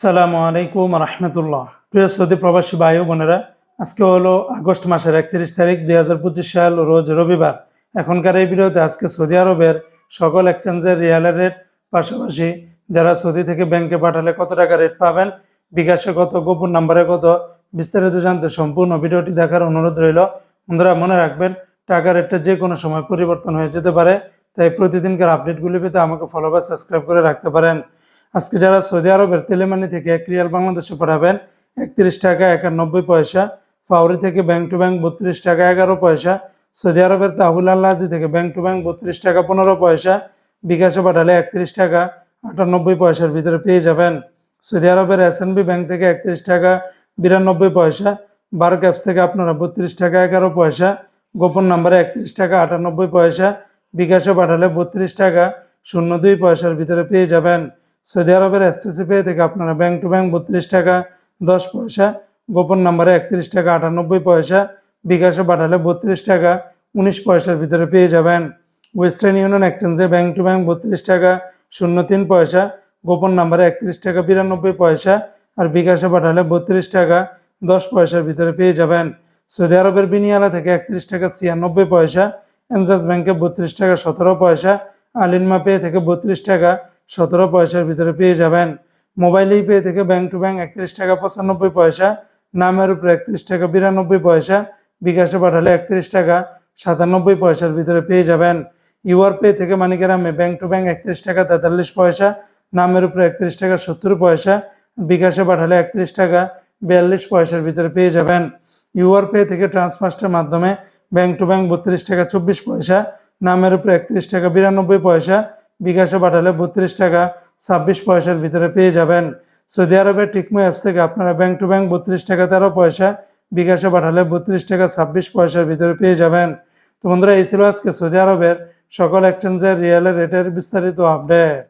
সালামু আলাইকুম রহমতুল্লাহ। প্রিয় সৌদি প্রবাসী ভাই ও বোনেরা, আজকে হলো আগস্ট মাসের 31 তারিখ 2025 সাল, রোজ রবিবার। এখনকার এই ভিডিওতে আজকে সৌদি আরবের সকল এক্সচেঞ্জের রিয়ালের রেট, পাশাপাশি যারা সৌদি থেকে ব্যাংকে পাঠালে কত টাকা রেট পাবেন, বিকাশে কত, গোপন নাম্বারে কত, বিস্তারিত জানতে সম্পূর্ণ ভিডিওটি দেখার অনুরোধ রইল। বন্ধুরা মনে রাখবেন, টাকা রেটটা যে কোনো সময় পরিবর্তন হয়ে যেতে পারে, তাই প্রতিদিনকার আপডেটগুলি পেতে আমাকে ফলো বা সাবস্ক্রাইব করে রাখতে পারেন। আজকে যারা সৌদি আরবের তেলেমানি থেকে 1 রিয়াল বাংলাদেশে পাঠাবেন 31 টাকা 91 পয়সা, ফাউরি থেকে ব্যাংক টু ব্যাংক 32 টাকা 11 পয়সা, সৌদি আরবের তাহুল আল্লাজি থেকে ব্যাংক টু ব্যাংক 32 টাকা 15 পয়সা, বিকাশে পাঠালে 31 টাকা 98 পয়সার ভিতরে পেয়ে যাবেন। সৌদি আরবের এসএনবি ব্যাংক থেকে 31 টাকা 92 পয়সা, বার্ক অ্যাপস থেকে আপনারা 32 টাকা 11 পয়সা, গোপন নাম্বারে 31 টাকা 98 পয়সা, বিকাশে পাঠালে 32 টাকা 02 পয়সার ভিতরে পেয়ে যাবেন। সৌদি আরবের এসটিসি পে থেকে আপনারা ব্যাংক টু ব্যাংক 32 টাকা 10 পয়সা, গোপন নাম্বারে 31 টাকা 98 পয়সা, বিকাশে পাঠালে 32 টাকা 19 পয়সার ভিতরে পেয়ে যাবেন। ওয়েস্টার্ন ইউনিয়ন এক্সচেঞ্জে ব্যাংক টু ব্যাংক 32 টাকা 03 পয়সা, গোপন নাম্বারে 31 টাকা 92 পয়সা, আর বিকাশে পাঠালে 32 টাকা 10 পয়সার ভিতরে পেয়ে যাবেন। সৌদি আরবের বিনিয়ালা থেকে 31 টাকা 96 পয়সা, এনজাস ব্যাংকে 32 টাকা 17 পয়সা, আলিনমা পে থেকে 32 টাকা 17 পয়সার ভিতরে পেয়ে যাবেন। মোবাইল পে থেকে ব্যাংক টু ব্যাংক 31 টাকা 95 পয়সা, নামের উপরে 31 টাকা 92 পয়সা, বিকাশে পাঠালে 31 টাকা 97 পয়সার ভিতরে পেয়ে যাবেন। ইউআর পে থেকে মানিগ্রামে ব্যাংক টু ব্যাংক 31 টাকা 43 পয়সা, নামের উপরে 31 টাকা 70 পয়সা, বিকাশে পাঠালে 31 টাকা 42 পয়সার ভিতরে পেয়ে যাবেন। ইউআর পে থেকে ট্রান্সফার্স্টের মাধ্যমে ব্যাংক টু ব্যাংক 32 টাকা 24 পয়সা, নামের উপরে 31 টাকা 92 পয়সা, বিকাশে পাঠালে 32 টাকা 26 পয়সার ভিতরে পেয়ে যাবেন। সৌদি আরবের টিকমো অ্যাপস থেকে আপনারা ব্যাংক টু ব্যাংক 32 টাকা 13 পয়সা, বিকাশে পাঠালে 32 টাকা 26 পয়সার ভিতরে পেয়ে যাবেন। তো বন্ধুরা, এই ছিল আজকে সৌদি আরবের সকল এক্সচেঞ্জের রিয়ালের রেটের বিস্তারিত আপডেট।